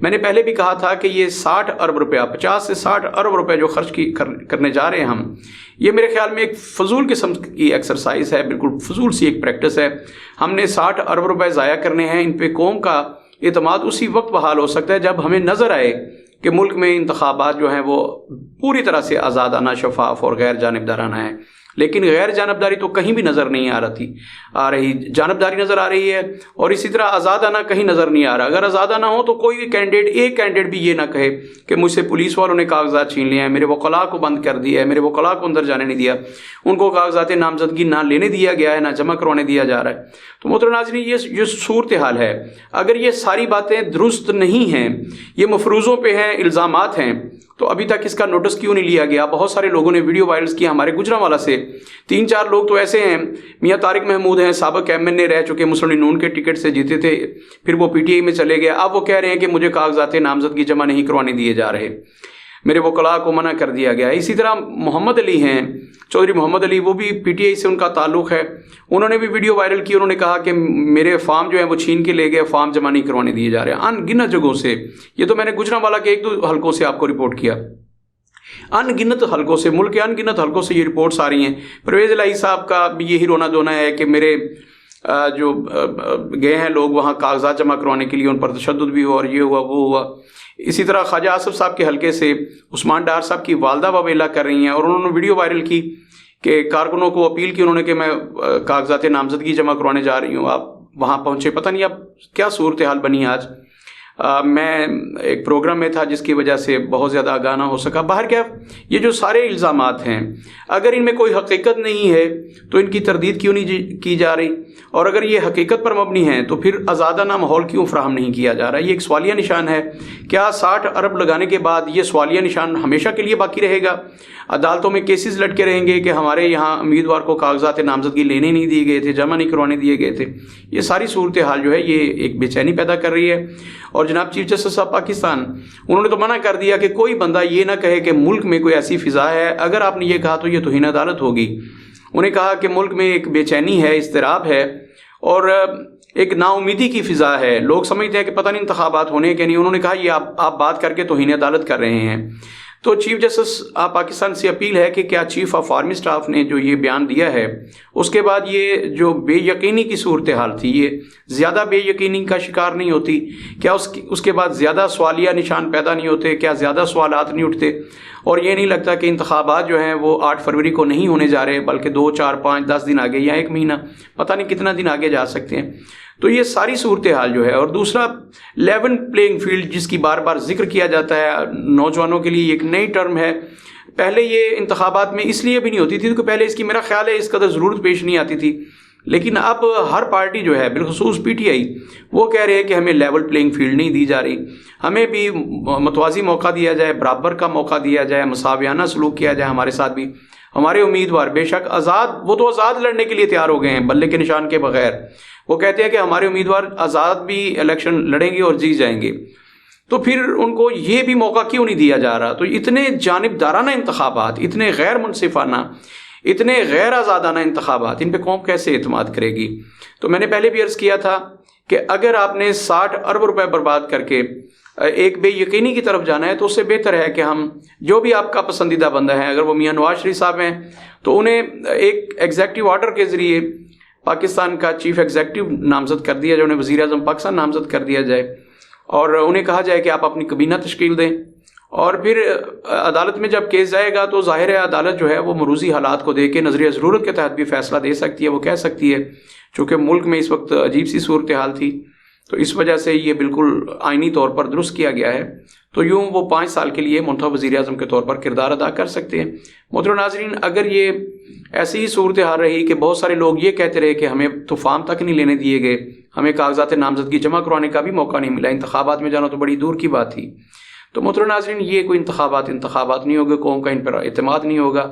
میں نے پہلے بھی کہا تھا کہ یہ 60 ارب روپیہ 50 سے 60 ارب روپے جو خرچ کرنے جا رہے ہیں ہم، یہ میرے خیال میں ایک فضول قسم کی ایکسرسائز ہے، بالکل فضول سی ایک پریکٹس ہے۔ ہم نے 60 ارب روپے ضائع کرنے ہیں، ان پہ قوم کا اعتماد اسی وقت بحال ہو سکتا ہے جب ہمیں نظر آئے کہ ملک میں انتخابات جو ہیں وہ پوری طرح سے آزادانہ، شفاف اور غیر جانبدارانہ ہیں۔ لیکن غیر جانبداری تو کہیں بھی نظر نہیں آ رہی، جانبداری نظر آ رہی ہے، اور اسی طرح آزادانہ کہیں نظر نہیں آ رہا۔ اگر آزادانہ ہو تو کوئی بھی ایک کینڈیڈیٹ بھی یہ نہ کہے کہ مجھ سے پولیس والوں نے کاغذات چھین لیے ہیں، میرے وکلاء کو بند کر دیا ہے، میرے وکلاء کو اندر جانے نہیں دیا، ان کو کاغذات نامزدگی نہ لینے دیا گیا ہے، نہ جمع کروانے دیا جا رہا ہے۔ تو محترم ناظرین، یہ صورتحال ہے۔ اگر یہ ساری باتیں درست نہیں ہیں، یہ مفروضوں پہ ہیں، الزامات ہیں، تو ابھی تک اس کا نوٹس کیوں نہیں لیا گیا؟ بہت سارے لوگوں نے ویڈیو وائرلز کیا، ہمارے گجرانوالہ سے 3-4 لوگ تو ایسے ہیں، میاں طارق محمود ہیں، سابق MNA رہ چکے، مسلم لیگ نون کے ٹکٹ سے جیتے تھے، پھر وہ PTI میں چلے گئے، اب وہ کہہ رہے ہیں کہ مجھے کاغذات نامزدگی جمع نہیں کروانے دیے جا رہے، میرے وکلاء کو منع کر دیا گیا۔ اسی طرح محمد علی ہیں، چودھری محمد علی، وہ بھی PTI سے ان کا تعلق ہے، انہوں نے بھی ویڈیو وائرل کی، انہوں نے کہا کہ میرے فارم جو ہیں وہ چھین کے لے گئے، فارم جمع نہیں کروانے دیے جا رہے ہیں۔ ان گنت جگہوں سے، یہ تو میں نے گجرانوالہ کے 1-2 حلقوں سے آپ کو رپورٹ کیا، ان گنت حلقوں سے، ملک کے ان گنت حلقوں سے یہ رپورٹس آ رہی ہیں۔ پرویز الہی صاحب کا بھی یہی رونا دھونا ہے کہ میرے جو گئے ہیں لوگ وہاں کاغذات جمع کروانے کے لیے، ان پر تشدد بھی ہوا اور یہ ہوا وہ ہوا۔ اسی طرح خواجہ آصف صاحب کے حلقے سے عثمان ڈار صاحب کی والدہ واویلا کر رہی ہیں، اور انہوں نے ویڈیو وائرل کی کہ کارکنوں کو اپیل کی انہوں نے کہ میں کاغذات نامزدگی جمع کروانے جا رہی ہوں، آپ وہاں پہنچے۔ پتہ نہیں اب کیا صورتحال بنی آج۔ میں ایک پروگرام میں تھا جس کی وجہ سے بہت زیادہ آگاہ نہ ہو سکا۔ باہر کیا، یہ جو سارے الزامات ہیں، اگر ان میں کوئی حقیقت نہیں ہے تو ان کی تردید کیوں نہیں کی جا رہی؟ اور اگر یہ حقیقت پر مبنی ہیں تو پھر آزادانہ ماحول کیوں فراہم نہیں کیا جا رہا؟ یہ ایک سوالیہ نشان ہے۔ کیا 60 ارب لگانے کے بعد یہ سوالیہ نشان ہمیشہ کے لیے باقی رہے گا؟ عدالتوں میں کیسز لٹکے رہیں گے کہ ہمارے یہاں امیدوار کو کاغذات نامزدگی لینے نہیں دیے گئے تھے، جمع نہیں کروانے دیے گئے تھے؟ یہ ساری صورتحال جو ہے یہ ایک بے چینی پیدا کر رہی ہے۔ اور جناب چیف جسٹس آف پاکستان، انہوں نے تو منع کر دیا کہ کوئی بندہ یہ نہ کہے کہ ملک میں کوئی ایسی فضا ہے، اگر آپ نے یہ کہا تو یہ توہین عدالت ہوگی۔ انہوں نے کہا کہ ملک میں ایک بے چینی ہے، اضطراب ہے، اور ایک نا امیدی کی فضا ہے، لوگ سمجھتے ہیں کہ پتہ نہیں انتخابات ہونے کے نہیں۔ انہوں نے کہا یہ آپ بات کر کے توہین عدالت کر رہے ہیں۔ تو چیف جسٹس آف پاکستان سے اپیل ہے کہ کیا چیف آف آرمی اسٹاف نے جو یہ بیان دیا ہے، اس کے بعد یہ جو بے یقینی کی صورتحال تھی، یہ زیادہ بے یقینی کا شکار نہیں ہوتی؟ کیا اس کے بعد زیادہ سوالیہ نشان پیدا نہیں ہوتے؟ کیا زیادہ سوالات نہیں اٹھتے؟ اور یہ نہیں لگتا کہ انتخابات جو ہیں وہ 8 فروری کو نہیں ہونے جا رہے، بلکہ 2, 4, 5, 10 دن آگے یا 1 مہینہ، پتہ نہیں کتنا دن آگے جا سکتے ہیں؟ تو یہ ساری صورتحال جو ہے، اور دوسرا لیول پلینگ فیلڈ جس کی بار بار ذکر کیا جاتا ہے نوجوانوں کے لیے، ایک نئی ٹرم ہے۔ پہلے یہ انتخابات میں اس لیے بھی نہیں ہوتی تھی کیونکہ پہلے اس کی میرا خیال ہے اس قدر ضرورت پیش نہیں آتی تھی، لیکن اب ہر پارٹی جو ہے، بالخصوص PTI، وہ کہہ رہے ہیں کہ ہمیں لیول پلینگ فیلڈ نہیں دی جا رہی، ہمیں بھی متوازی موقع دیا جائے، برابر کا موقع دیا جائے، مساویانہ سلوک کیا جائے ہمارے ساتھ بھی۔ ہمارے امیدوار بے شک وہ تو آزاد لڑنے کے لیے تیار ہو گئے ہیں بلے کے نشان کے بغیر، وہ کہتے ہیں کہ ہمارے امیدوار آزاد بھی الیکشن لڑیں گے اور جیت جائیں گے، تو پھر ان کو یہ بھی موقع کیوں نہیں دیا جا رہا؟ تو اتنے جانبدارانہ انتخابات، اتنے غیر منصفانہ، اتنے غیر آزادانہ انتخابات، ان پہ قوم کیسے اعتماد کرے گی؟ تو میں نے پہلے بھی عرض کیا تھا کہ اگر آپ نے 60 ارب روپے برباد کر کے ایک بے یقینی کی طرف جانا ہے تو اس سے بہتر ہے کہ ہم جو بھی آپ کا پسندیدہ بندہ ہے، اگر وہ میاں نواز شریف صاحب ہیں تو انہیں ایک ایگزیکٹو آرڈر کے ذریعے پاکستان کا چیف ایگزیکٹو نامزد کر دیا جائے، انہیں وزیر اعظم پاکستان نامزد کر دیا جائے، اور انہیں کہا جائے کہ آپ اپنی کابینہ تشکیل دیں، اور پھر عدالت میں جب کیس جائے گا تو ظاہر ہے عدالت جو ہے وہ مروزی حالات کو دیکھ کے نظریہ ضرورت کے تحت بھی فیصلہ دے سکتی ہے، وہ کہہ سکتی ہے، چونکہ ملک میں اس وقت عجیب سی صورتحال تھی، تو اس وجہ سے یہ بالکل آئینی طور پر درست کیا گیا ہے، تو یوں وہ 5 سال کے لیے منتخب وزیر اعظم کے طور پر کردار ادا کر سکتے ہیں۔ محترم ناظرین، اگر یہ ایسی ہی صورتحال رہی کہ بہت سارے لوگ یہ کہتے رہے کہ ہمیں تو فارم تک نہیں لینے دیے گئے، ہمیں کاغذات نامزدگی جمع کروانے کا بھی موقع نہیں ملا، انتخابات میں جانا تو بڑی دور کی بات تھی، تو محترم ناظرین یہ کوئی انتخابات نہیں ہوگے، قوم کا ان پر اعتماد نہیں ہوگا،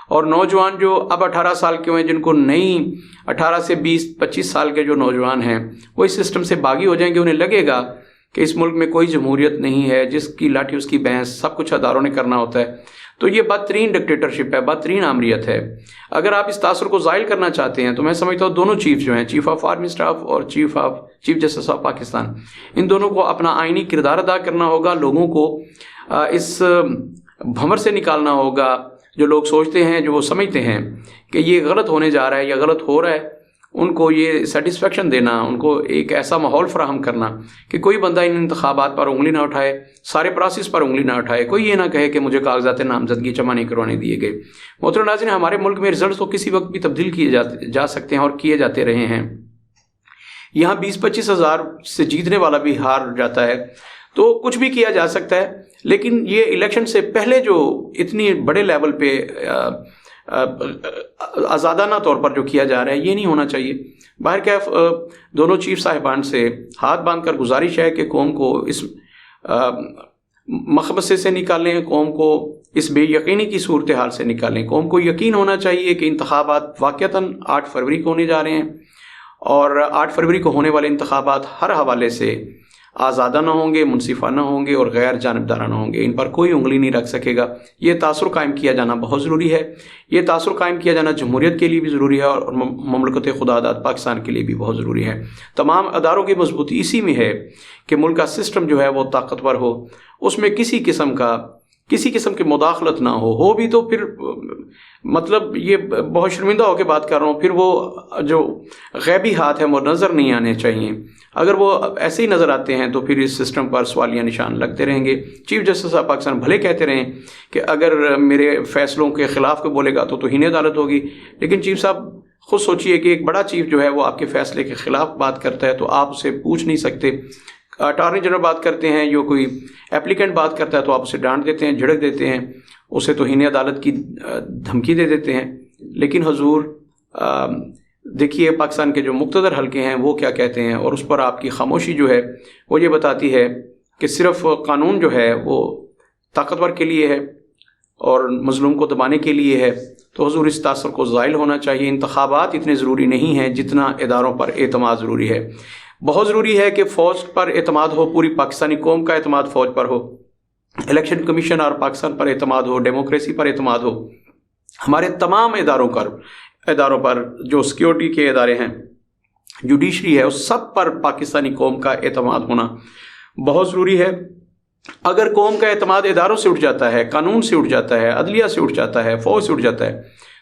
اور نوجوان جو اب 18 سال کے ہوئے، جن کو نہیں 18 سے 20-25 سال کے جو نوجوان ہیں وہ اس سسٹم سے باغی ہو جائیں گے، انہیں لگے گا کہ اس ملک میں کوئی جمہوریت نہیں ہے، جس کی لاٹھی اس کی بھینس، سب کچھ اداروں نے کرنا ہوتا ہے، تو یہ بدترین ڈکٹیٹرشپ ہے، بدترین آمریت ہے۔ اگر آپ اس تاثر کو زائل کرنا چاہتے ہیں تو میں سمجھتا ہوں دونوں چیف جو ہیں، چیف آف آرمی اسٹاف اور چیف جسٹس آف پاکستان، ان دونوں کو اپنا آئینی کردار ادا کرنا ہوگا، لوگوں کو اس بھنور سے نکالنا ہوگا۔ جو لوگ سوچتے ہیں، جو وہ سمجھتے ہیں کہ یہ غلط ہونے جا رہا ہے یا غلط ہو رہا ہے، ان کو یہ سیٹسفیکشن دینا، ان کو ایک ایسا ماحول فراہم کرنا کہ کوئی بندہ ان انتخابات پر انگلی نہ اٹھائے، سارے پروسیس پر انگلی نہ اٹھائے، کوئی یہ نہ کہے کہ مجھے کاغذات نامزدگی جمع نہیں کروانے دیے گئے۔ محترم ناظرین، ہمارے ملک میں رزلٹس تو کسی وقت بھی تبدیل کیے جا سکتے ہیں اور کیے جاتے رہے ہیں۔ یہاں 20-25 ہزار سے جیتنے والا بھی ہار جاتا ہے، تو کچھ بھی کیا جا سکتا ہے، لیکن یہ الیکشن سے پہلے جو اتنی بڑے لیول پہ آزادانہ طور پر جو کیا جا رہا ہے، یہ نہیں ہونا چاہیے۔ بہرکیف دونوں چیف صاحبان سے ہاتھ باندھ کر گزارش ہے کہ قوم کو اس مخمصے سے نکالیں، قوم کو اس بے یقینی کی صورتحال سے نکالیں۔ قوم کو یقین ہونا چاہیے کہ انتخابات واقعتاً 8 فروری کو ہونے جا رہے ہیں، اور 8 فروری کو ہونے والے انتخابات ہر حوالے سے آزادانہ ہوں گے، منصفانہ ہوں گے اور غیر جانبدارانہ ہوں گے۔ ان پر کوئی انگلی نہیں رکھ سکے گا۔ یہ تاثر قائم کیا جانا بہت ضروری ہے۔ یہ تاثر قائم کیا جانا جمہوریت کے لیے بھی ضروری ہے اور مملکت خدا داد پاکستان کے لیے بھی بہت ضروری ہے۔ تمام اداروں کی مضبوطی اسی میں ہے کہ ملک کا سسٹم جو ہے وہ طاقتور ہو، اس میں کسی قسم کی مداخلت نہ ہو بھی تو پھر مطلب یہ بہت شرمندہ ہو کے بات کر رہا ہوں، پھر وہ جو غیبی ہاتھ ہیں وہ نظر نہیں آنے چاہیے۔ اگر وہ ایسے ہی نظر آتے ہیں تو پھر اس سسٹم پر سوالیہ نشان لگتے رہیں گے۔ چیف جسٹس آف پاکستان بھلے کہتے رہیں کہ اگر میرے فیصلوں کے خلاف کوئی بولے گا تو توہین عدالت ہوگی، لیکن چیف صاحب خود سوچئے کہ ایک بڑا چیف جو ہے وہ آپ کے فیصلے کے خلاف بات کرتا ہے تو آپ اسے پوچھ نہیں سکتے۔ اٹارنی جنرل بات کرتے ہیں، جو کوئی اپلیکنٹ بات کرتا ہے تو آپ اسے ڈانٹ دیتے ہیں، جھڑک دیتے ہیں، اسے توہین عدالت کی دھمکی دے دیتے ہیں۔ لیکن حضور دیکھیے پاکستان کے جو مقتدر حلقے ہیں وہ کیا کہتے ہیں، اور اس پر آپ کی خاموشی جو ہے وہ یہ بتاتی ہے کہ صرف قانون جو ہے وہ طاقتور کے لیے ہے اور مظلوم کو دبانے کے لیے ہے۔ تو حضور اس تاثر کو زائل ہونا چاہیے۔ انتخابات اتنے ضروری نہیں ہیں جتنا اداروں پر اعتماد ضروری ہے۔ بہت ضروری ہے کہ فوج پر اعتماد ہو، پوری پاکستانی قوم کا اعتماد فوج پر ہو، الیکشن کمیشن اور پاکستان پر اعتماد ہو، ڈیموکریسی پر اعتماد ہو، ہمارے تمام اداروں پر جو سیکیورٹی کے ادارے ہیں، جوڈیشری ہے، اس سب پر پاکستانی قوم کا اعتماد ہونا بہت ضروری ہے۔ اگر قوم کا اعتماد اداروں سے اٹھ جاتا ہے، قانون سے اٹھ جاتا ہے، عدلیہ سے اٹھ جاتا ہے، فوج سے اٹھ جاتا ہے،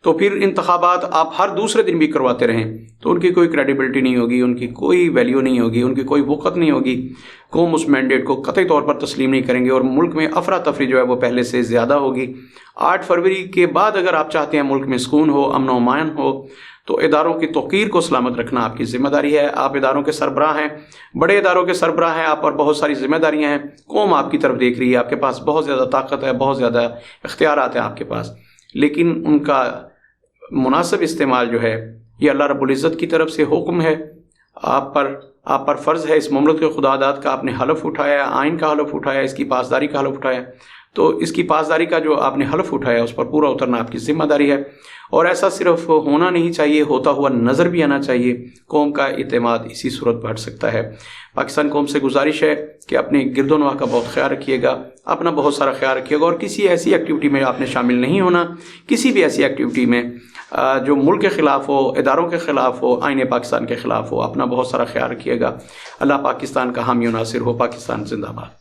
تو پھر انتخابات آپ ہر دوسرے دن بھی کرواتے رہیں تو ان کی کوئی کریڈیبلٹی نہیں ہوگی، ان کی کوئی ویلیو نہیں ہوگی، ان کی کوئی وقت نہیں ہوگی۔ قوم اس مینڈیٹ کو قطعی طور پر تسلیم نہیں کریں گے اور ملک میں افراتفری جو ہے وہ پہلے سے زیادہ ہوگی۔ 8 فروری کے بعد اگر آپ چاہتے ہیں ملک میں سکون ہو، امن و امان ہو، تو اداروں کی توقیر کو سلامت رکھنا آپ کی ذمہ داری ہے۔ آپ اداروں کے سربراہ ہیں، بڑے اداروں کے سربراہ ہیں، آپ پر بہت ساری ذمہ داریاں ہیں، قوم آپ کی طرف دیکھ رہی ہے، آپ کے پاس بہت زیادہ طاقت ہے، بہت زیادہ اختیارات ہیں آپ کے پاس، لیکن ان کا مناسب استعمال جو ہے یہ اللہ رب العزت کی طرف سے حکم ہے۔ آپ پر فرض ہے، اس مملکت خدا داد کا آپ نے حلف اٹھایا، آئین کا حلف اٹھایا، اس کی پاسداری کا حلف اٹھایا، تو اس کی پاسداری کا جو آپ نے حلف اٹھایا اس پر پورا اترنا آپ کی ذمہ داری ہے، اور ایسا صرف ہونا نہیں چاہیے، ہوتا ہوا نظر بھی آنا چاہیے۔ قوم کا اعتماد اسی صورت بڑھ سکتا ہے۔ پاکستان قوم سے گزارش ہے کہ اپنے گرد و نواح کا بہت خیال رکھیے گا، اپنا بہت سارا خیال رکھیے گا، اور کسی ایسی ایکٹیویٹی میں آپ نے شامل نہیں ہونا، کسی بھی ایسی ایکٹیویٹی میں جو ملک کے خلاف ہو، اداروں کے خلاف ہو، آئین پاکستان کے خلاف ہو، اپنا بہت سارا خیال رکھیے گا۔ اللہ پاکستان کا حامی و ناصر ہو۔ پاکستان زندہ باد۔